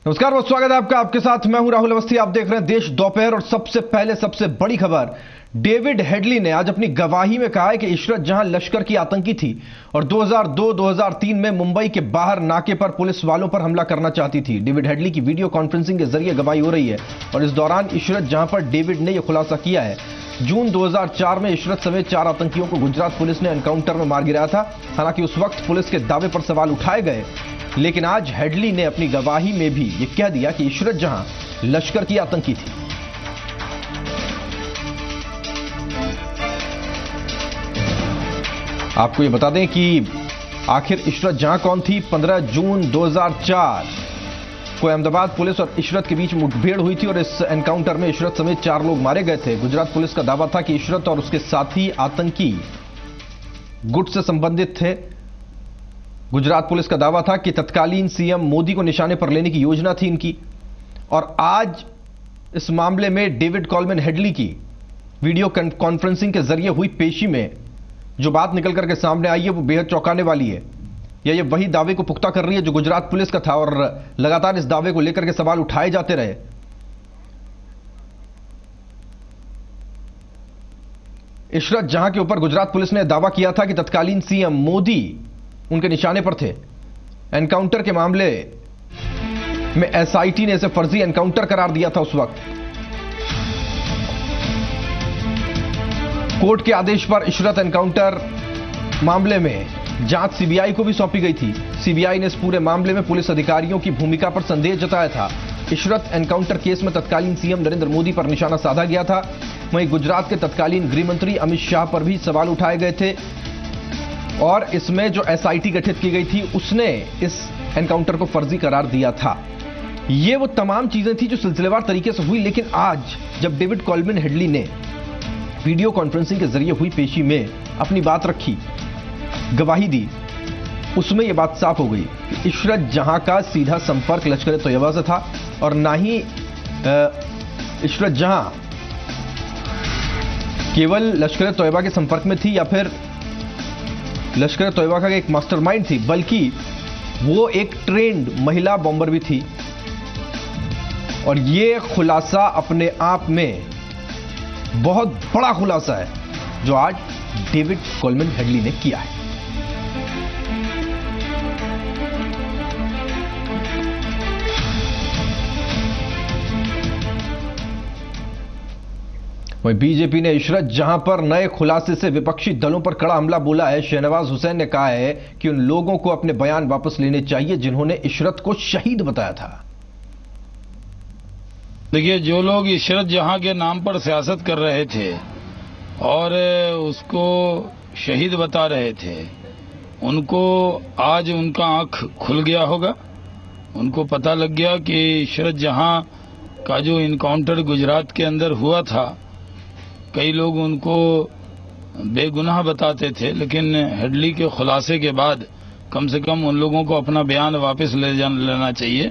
नमस्कार, बहुत स्वागत है आपका। आपके साथ मैं हूं राहुल अवस्थी। आप देख रहे हैं देश दोपहर और सबसे पहले सबसे बड़ी खबर। डेविड हेडली ने आज अपनी गवाही में कहा है कि इशरत जहां लश्कर की आतंकी थी और 2002-2003 में मुंबई के बाहर नाके पर पुलिस वालों पर हमला करना चाहती थी। डेविड हेडली की वीडियो कॉन्फ्रेंसिंग के जरिए गवाही हो रही है और इस दौरान इशरत जहां पर डेविड ने यह खुलासा किया है, जून 2004 में इशरत समेत 4 आतंकियों को गुजरात पुलिस ने एनकाउंटर में मार गिराया था। हालांकि उस वक्त पुलिस के दावे पर सवाल उठाए गए, लेकिन आज हेडली ने अपनी गवाही में भी यह कह दिया कि इशरत जहां लश्कर की आतंकी थी। आपको यह बता दें कि आखिर इशरत जहां कौन थी। 15 जून 2004 को अहमदाबाद पुलिस और इशरत के बीच मुठभेड़ हुई थी और इस एनकाउंटर में इशरत समेत 4 लोग मारे गए थे। गुजरात पुलिस का दावा था कि इशरत और उसके साथी आतंकी गुट से संबंधित थे। गुजरात पुलिस का दावा था कि तत्कालीन सीएम मोदी को निशाने पर लेने की योजना थी इनकी। और आज इस मामले में डेविड कॉलमैन हेडली की वीडियो कॉन्फ्रेंसिंग के जरिए हुई पेशी में जो बात निकल करके सामने आई है वो बेहद चौंकाने वाली है। ये वही दावे को पुख्ता कर रही है जो गुजरात पुलिस का था और लगातार इस दावे को लेकर के सवाल उठाए जाते रहे। इशरत जहां के ऊपर गुजरात पुलिस ने दावा किया था कि तत्कालीन सीएम मोदी उनके निशाने पर थे। एनकाउंटर के मामले में एसआईटी ने इसे फर्जी एनकाउंटर करार दिया था उस वक्त। कोर्ट के आदेश पर इशरत एनकाउंटर मामले में जांच सीबीआई को भी सौंपी गई थी। सीबीआई ने इस पूरे मामले में पुलिस अधिकारियों की भूमिका पर संदेह जताया था। इशरत एनकाउंटर केस में तत्कालीन सीएम नरेंद्र मोदी पर निशाना साधा गया था। वहीं गुजरात के तत्कालीन गृह मंत्री अमित शाह पर भी सवाल उठाए गए थे और इसमें जो एसआईटी गठित की गई थी उसने इस एनकाउंटर को फर्जी करार दिया था। ये वो तमाम चीजें थी जो सिलसिलेवार तरीके से हुई, लेकिन आज जब डेविड कॉलमैन हेडली ने वीडियो कॉन्फ्रेंसिंग के जरिए हुई पेशी में अपनी बात रखी, गवाही दी, उसमें यह बात साफ हो गई कि इशरत जहां का सीधा संपर्क लश्कर तैयबा से था और ना ही इशरत जहां केवल लश्कर तैयबा के संपर्क में थी या फिर लश्कर तैयबा का एक मास्टरमाइंड थी, बल्कि वो एक ट्रेंड महिला बॉम्बर भी थी। और ये खुलासा अपने आप में बहुत बड़ा खुलासा है जो आज डेविड कॉलमैन हेडली ने किया है। वहीं बीजेपी ने इशरत जहां पर नए खुलासे से विपक्षी दलों पर कड़ा हमला बोला है। शहनवाज हुसैन ने कहा है कि उन लोगों को अपने बयान वापस लेने चाहिए जिन्होंने इशरत को शहीद बताया था। देखिए, जो लोग इशरत जहां के नाम पर सियासत कर रहे थे और उसको शहीद बता रहे थे, उनको आज उनका आंख खुल गया होगा। उनको पता लग गया कि इशरत जहां का जो इनकाउंटर गुजरात के अंदर हुआ था, कई लोग उनको बेगुनाह बताते थे, लेकिन हेडली के खुलासे के बाद कम से कम उन लोगों को अपना बयान वापस लेना चाहिए।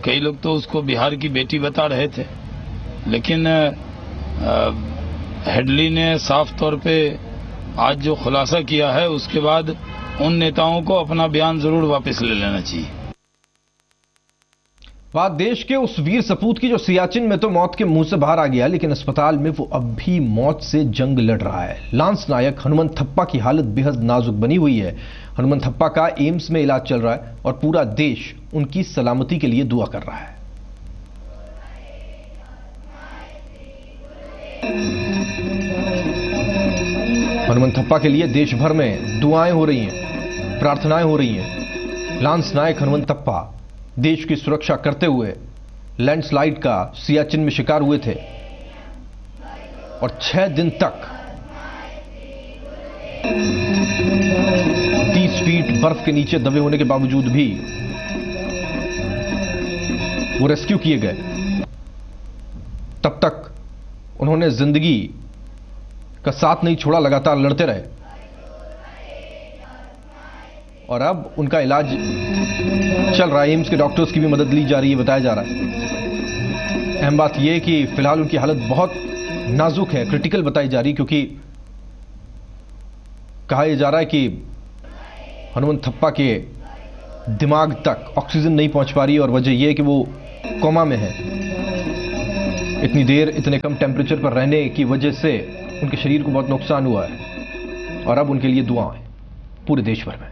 कई लोग तो उसको बिहार की बेटी बता रहे थे, लेकिन हेडली ने साफ तौर पे आज जो खुलासा किया है उसके बाद उन नेताओं को अपना बयान जरूर वापस ले लेना चाहिए। बात देश के उस वीर सपूत की जो सियाचिन में तो मौत के मुंह से बाहर आ गया, लेकिन अस्पताल में वो अब भी मौत से जंग लड़ रहा है। लांस नायक हनुमंत थप्पा की हालत बेहद नाजुक बनी हुई है। हनुमंत थप्पा का एम्स में इलाज चल रहा है और पूरा देश उनकी सलामती के लिए दुआ कर रहा है। हनुमंत थप्पा के लिए देश भर में दुआएं हो रही हैं, प्रार्थनाएं हो रही हैं। लांस नायक हनुमंत थप्पा देश की सुरक्षा करते हुए लैंडस्लाइड का सियाचिन में शिकार हुए थे और 6 दिन तक 30 फीट बर्फ के नीचे दबे होने के बावजूद भी वो रेस्क्यू किए गए। तब तक उन्होंने जिंदगी का साथ नहीं छोड़ा, लगातार लड़ते रहे और अब उनका इलाज चल रहा है। एम्स के डॉक्टर्स की भी मदद ली जा रही है, बताया जा रहा है। अहम बात यह है कि फिलहाल उनकी हालत बहुत नाजुक है, क्रिटिकल बताई जा रही है, क्योंकि कहा यह जा रहा है कि हनुमंत थप्पा के दिमाग तक ऑक्सीजन नहीं पहुंच पा रही है और वजह यह है कि वो कोमा में हैं। इतनी देर इतने कम टेम्परेचर पर रहने की वजह से उनके शरीर को बहुत नुकसान हुआ है और अब उनके लिए दुआएं पूरे देश भर में।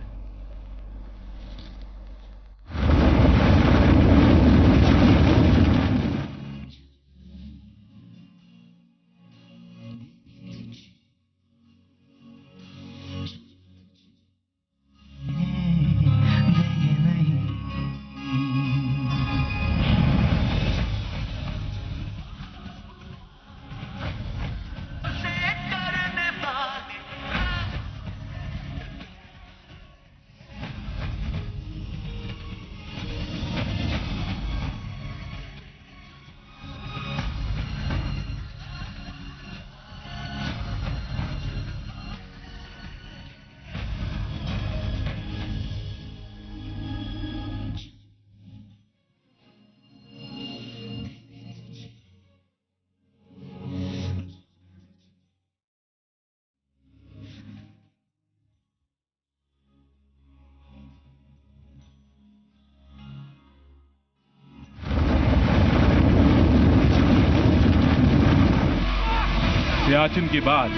सियाचिन के बाद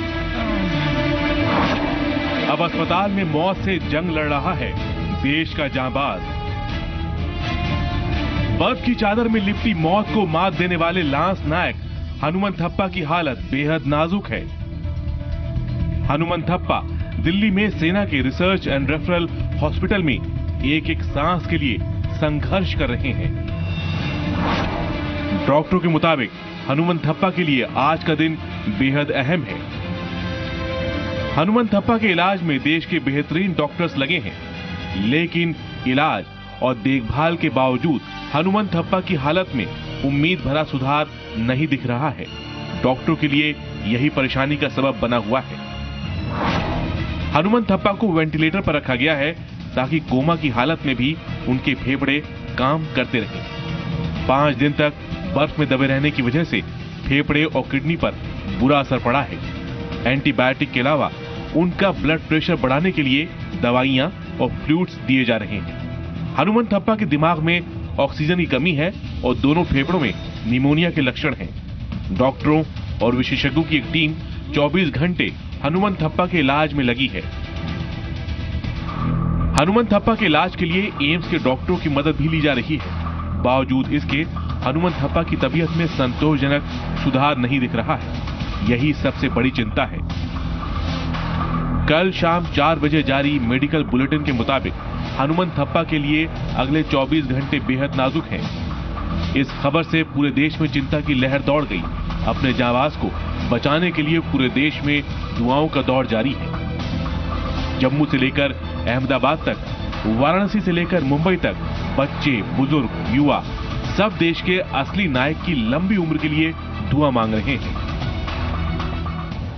अब अस्पताल में मौत से जंग लड़ रहा है देश का जांबाज। बर्फ की चादर में लिपटी मौत को मात देने वाले लांस नायक हनुमंथप्पा की हालत बेहद नाजुक है। हनुमंथप्पा दिल्ली में सेना के रिसर्च एंड रेफरल हॉस्पिटल में एक एक सांस के लिए संघर्ष कर रहे हैं। डॉक्टरों के मुताबिक हनुमंथप्पा के लिए आज का दिन बेहद अहम है। हनुमंथप्पा के इलाज में देश के बेहतरीन डॉक्टर्स लगे हैं, लेकिन इलाज और देखभाल के बावजूद हनुमंथप्पा की हालत में उम्मीद भरा सुधार नहीं दिख रहा है। डॉक्टरों के लिए यही परेशानी का सबब बना हुआ है। हनुमंथप्पा को वेंटिलेटर पर रखा गया है ताकि कोमा की हालत में भी उनके फेफड़े काम करते रहें। 5 दिन तक बर्फ में दबे रहने की वजह से फेफड़े और किडनी पर बुरा असर पड़ा है। एंटीबायोटिक के अलावा उनका ब्लड प्रेशर बढ़ाने के लिए दवाइयां और फ्लूइड्स दिए जा रहे हैं। हनुमंथप्पा के दिमाग में ऑक्सीजन की कमी है और दोनों फेफड़ों में निमोनिया के लक्षण हैं। डॉक्टरों और विशेषज्ञों की एक टीम 24 घंटे हनुमंथप्पा के इलाज में लगी है। हनुमंथप्पा के इलाज के लिए एम्स के डॉक्टरों की मदद भी ली जा रही है। बावजूद इसके हनुमंथप्पा की तबीयत में संतोषजनक सुधार नहीं दिख रहा है। यही सबसे बड़ी चिंता है। कल शाम 4 बजे जारी मेडिकल बुलेटिन के मुताबिक हनुमंथप्पा के लिए अगले 24 घंटे बेहद नाजुक हैं। इस खबर से पूरे देश में चिंता की लहर दौड़ गई। अपने जांबाज को बचाने के लिए पूरे देश में दुआओं का दौर जारी है। जम्मू से लेकर अहमदाबाद तक, वाराणसी से लेकर मुंबई तक बच्चे, बुजुर्ग, युवा सब देश के असली नायक की लंबी उम्र के लिए दुआ मांग रहे हैं।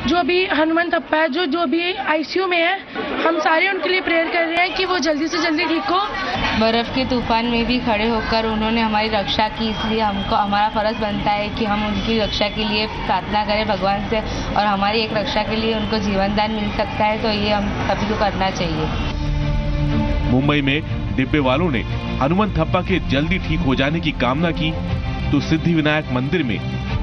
जो भी हनुमंथप्पा है, जो भी आईसीयू में है, हम सारे उनके लिए प्रेयर कर रहे हैं कि वो जल्दी से जल्दी ठीक हो। बर्फ के तूफान में भी खड़े होकर उन्होंने हमारी रक्षा की, इसलिए हमको हमारा फर्ज बनता है कि हम उनकी रक्षा के लिए प्रार्थना करें भगवान से, और हमारी एक रक्षा के लिए उनको जीवन दान मिल सकता है, तो ये हम सभी को करना चाहिए। मुंबई में डिब्बे वालों ने हनुमंथप्पा के जल्दी ठीक हो जाने की कामना की, तो सिद्धि विनायक मंदिर में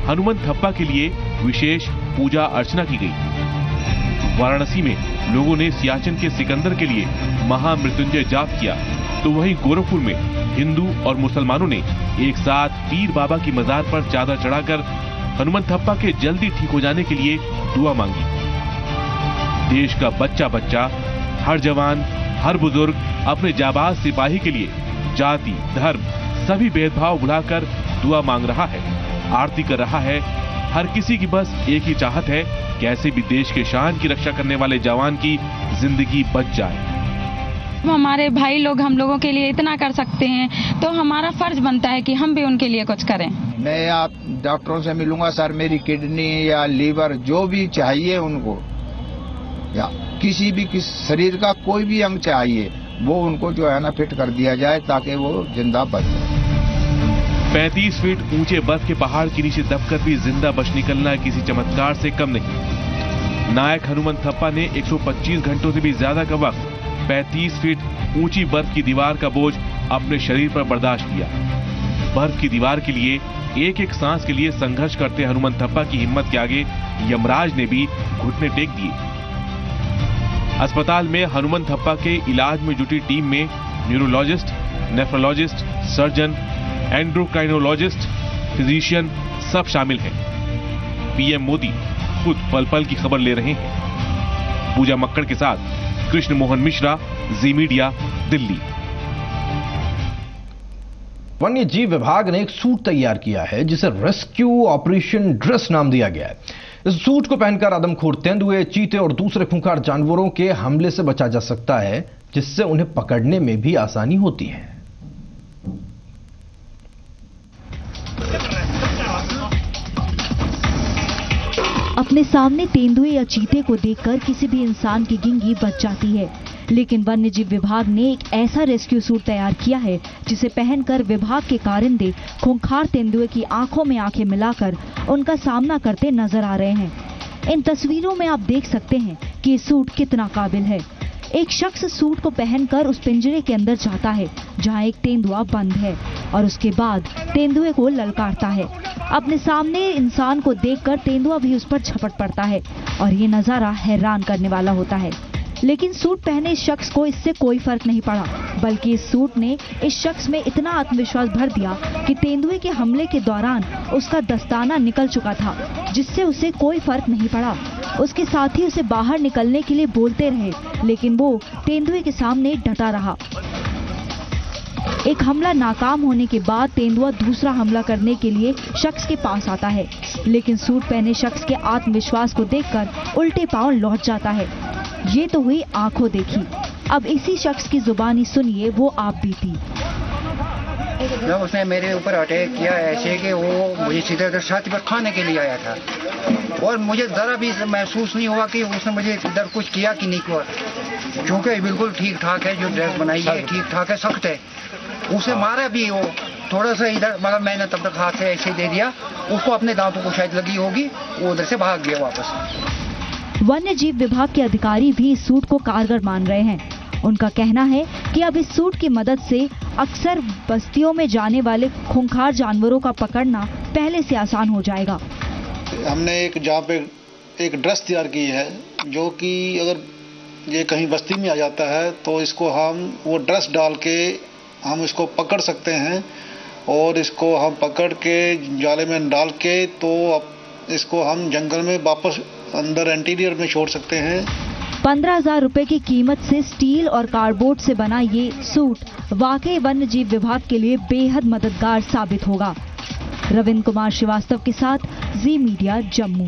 हनुमंथप्पा के लिए विशेष पूजा अर्चना की गई। वाराणसी में लोगों ने सियाचिन के सिकंदर के लिए महामृत्युंजय जाप किया, तो वहीं गोरखपुर में हिंदू और मुसलमानों ने एक साथ पीर बाबा की मजार पर चादर चढ़ाकर हनुमंथप्पा के जल्दी ठीक हो जाने के लिए दुआ मांगी। देश का बच्चा बच्चा, हर जवान, हर बुजुर्ग अपने जाबाज सिपाही के लिए जाति, धर्म सभी भेदभाव भुलाकर दुआ मांग रहा है, आरती कर रहा है। हर किसी की बस एक ही चाहत है, कैसे भी देश के शान की रक्षा करने वाले जवान की जिंदगी बच जाए। हमारे भाई लोग हम लोगों के लिए इतना कर सकते हैं, तो हमारा फर्ज बनता है कि हम भी उनके लिए कुछ करें। मैं आप डॉक्टरों से मिलूंगा सर, मेरी किडनी या लीवर जो भी चाहिए उनको, या किसी भी शरीर का कोई भी अंग चाहिए, वो उनको जो है ना फिट कर दिया जाए ताकि वो जिंदा बच जाए। 35 फीट ऊंचे बर्फ के पहाड़ के नीचे दबकर भी जिंदा बच निकलना किसी चमत्कार से कम नहीं। नायक हनुमंथप्पा ने 125 घंटों से भी ज्यादा का वक्त 35 फीट ऊंची बर्फ की दीवार का बोझ अपने शरीर पर बर्दाश्त किया। बर्फ की दीवार के लिए एक एक सांस के लिए संघर्ष करते हनुमंत थप्पा की हिम्मत के आगे यमराज ने भी घुटने टेक दिए। अस्पताल में हनुमंत थप्पा के इलाज में जुटी टीम में न्यूरोलॉजिस्ट, नेफ्रोलॉजिस्ट, सर्जन, एंड्रोक्राइनोलॉजिस्ट, फिजिशियन सब शामिल हैं। पीएम मोदी खुद पल पल की खबर ले रहे हैं। पूजा मक्कड़ के साथ कृष्ण मोहन मिश्रा, जी मीडिया, दिल्ली। वन्य जीव विभाग ने एक सूट तैयार किया है जिसे रेस्क्यू ऑपरेशन ड्रेस नाम दिया गया है। इस सूट को पहनकर आदमखोर तेंदुए, चीते और दूसरे खूंखार जानवरों के हमले से बचा जा सकता है, जिससे उन्हें पकड़ने में भी आसानी होती है। अपने सामने तेंदुए या चीते को देखकर किसी भी इंसान की गिंगी बच जाती है, लेकिन वन्य जीव विभाग ने एक ऐसा रेस्क्यू सूट तैयार किया है जिसे पहनकर विभाग के कारिंदे खूंखार तेंदुए की आंखों में आंखें मिलाकर उनका सामना करते नजर आ रहे हैं। इन तस्वीरों में आप देख सकते हैं कि ये सूट कितना काबिल है। एक शख्स सूट को पहनकर उस पिंजरे के अंदर जाता है जहां एक तेंदुआ बंद है और उसके बाद तेंदुए को ललकारता है। अपने सामने इंसान को देखकर तेंदुआ भी उस पर झपट पड़ता है और ये नजारा हैरान करने वाला होता है। लेकिन सूट पहने इस शख्स को इससे कोई फर्क नहीं पड़ा, बल्कि इस सूट ने इस शख्स में इतना आत्मविश्वास भर दिया कि तेंदुए के हमले के दौरान उसका दस्ताना निकल चुका था, जिससे उसे कोई फर्क नहीं पड़ा। उसके साथी उसे बाहर निकलने के लिए बोलते रहे, लेकिन वो तेंदुए के सामने डटा रहा। एक हमला नाकाम होने के बाद तेंदुआ दूसरा हमला करने के लिए शख्स के पास आता है, लेकिन सूट पहने शख्स के आत्मविश्वास को देखकर उल्टे पांव लौट जाता है। ये तो हुई आंखों देखी, अब इसी शख्स की जुबानी सुनिए वो आप बीती। जब उसने मेरे ऊपर अटैक किया ऐसे कि वो मुझे सीधे छाती पर खाने के लिए आया था और मुझे जरा भी महसूस नहीं हुआ कि उसने मुझे इधर कुछ किया कि नहीं किया, क्योंकि बिल्कुल ठीक ठाक है, जो ड्रेस बनाई है ठीक ठाक है, सख्त है। उसे मारा भी वो थोड़ा सा इधर, मतलब मैंने तब तक हाथ से ऐसे दे दिया, उसको अपने दांतों को शायद लगी होगी, वो उधर से भाग गया वापस। वन्य जीव विभाग के अधिकारी भी इस सूट को कारगर मान रहे हैं। उनका कहना है कि अब इस सूट की मदद से अक्सर बस्तियों में जाने वाले खूंखार जानवरों का पकड़ना पहले से आसान हो जाएगा। हमने एक जहाँ पे एक ड्रेस तैयार की है, जो कि अगर ये कहीं बस्ती में आ जाता है तो इसको हम वो ड्रेस डाल के हम इसको पकड़ सकते हैं और इसको हम पकड़ के जाले में डाल के तो इसको हम जंगल में वापस अंदर इंटीरियर में छोड़ सकते हैं। 15,000 रुपए की कीमत से स्टील और कार्डबोर्ड से बना ये सूट वाकई वन्य जीव विभाग के लिए बेहद मददगार साबित होगा। रविंद्र कुमार श्रीवास्तव के साथ Zee Media, Jammu.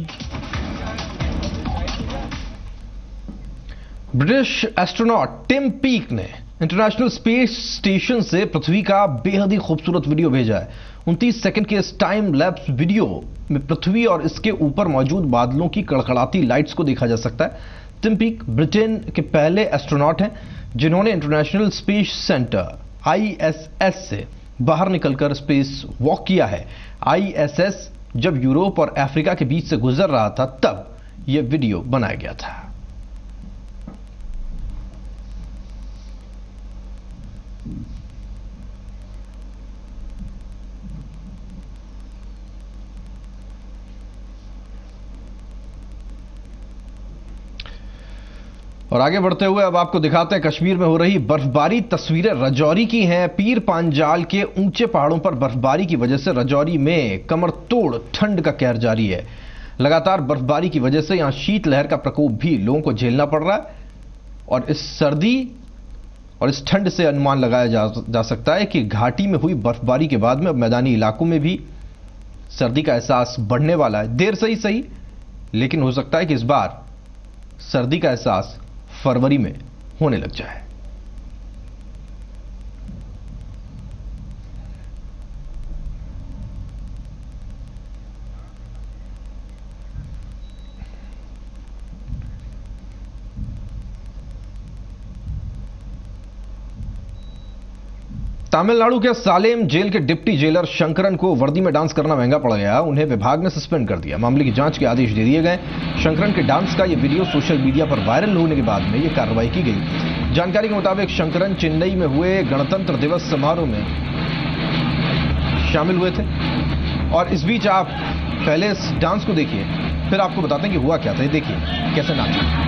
British astronaut Tim Peake ने इंटरनेशनल स्पेस स्टेशन से पृथ्वी का बेहद ही खूबसूरत वीडियो भेजा है। 29 सेकंड के इस टाइम लैप्स वीडियो में पृथ्वी और इसके ऊपर मौजूद बादलों की कड़कड़ाती लाइट्स को देखा जा सकता है। टिम पीक ब्रिटेन के पहले एस्ट्रोनॉट हैं जिन्होंने इंटरनेशनल स्पेस सेंटर ISS से बाहर निकलकर स्पेस वॉक किया है। ISS जब यूरोप और अफ्रीका के बीच से गुजर रहा था तब यह वीडियो बनाया गया था। और आगे बढ़ते हुए अब आपको दिखाते हैं कश्मीर में हो रही बर्फबारी। तस्वीरें रजौरी की हैं। पीर पांजाल के ऊंचे पहाड़ों पर बर्फबारी की वजह से रजौरी में कमर तोड़ ठंड का कहर जारी है। लगातार बर्फबारी की वजह से यहां शीतलहर का प्रकोप भी लोगों को झेलना पड़ रहा है और इस सर्दी और इस ठंड से अनुमान लगाया जा सकता है कि घाटी में हुई बर्फबारी के बाद में अब मैदानी इलाकों में भी सर्दी का एहसास बढ़ने वाला है। देर से ही सही, लेकिन हो सकता है कि इस बार सर्दी का एहसास फरवरी में होने लग जाए। तमिलनाडु के सालेम जेल के डिप्टी जेलर शंकरन को वर्दी में डांस करना महंगा पड़ गया। उन्हें विभाग ने सस्पेंड कर दिया। मामले की जांच के आदेश दे दिए गए। शंकरन के डांस का यह वीडियो सोशल मीडिया पर वायरल होने के बाद में यह कार्रवाई की गई। जानकारी के मुताबिक शंकरन चेन्नई में हुए गणतंत्र दिवस समारोह में शामिल हुए थे। और इस बीच आप पहले इस डांस को देखिए, फिर आपको बताते हैं कि हुआ क्या था। ये देखिए कैसे नाचे।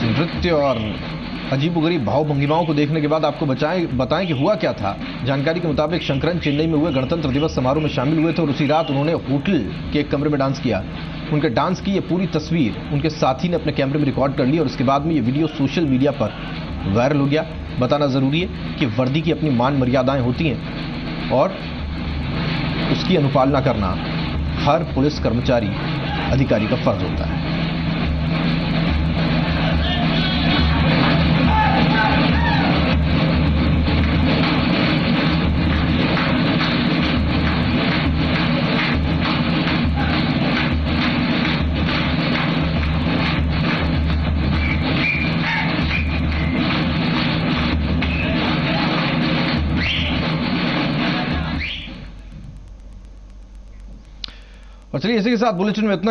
नृत्य और अजीबोगरीब भाव भंगिमाओं को देखने के बाद आपको बताएं कि हुआ क्या था। जानकारी के मुताबिक शंकरन चेन्नई में हुए गणतंत्र दिवस समारोह में शामिल हुए थे और उसी रात उन्होंने होटल के एक कमरे में डांस किया। उनके डांस की ये पूरी तस्वीर उनके साथी ने अपने कैमरे में रिकॉर्ड कर ली और उसके बाद में ये वीडियो सोशल मीडिया पर वायरल हो गया। बताना जरूरी है कि वर्दी की अपनी मान मर्यादाएं होती हैं और उसकी अनुपालना करना हर पुलिस कर्मचारी अधिकारी का फर्ज होता है। और चलिए इसी के साथ बुलेटिन में इतना।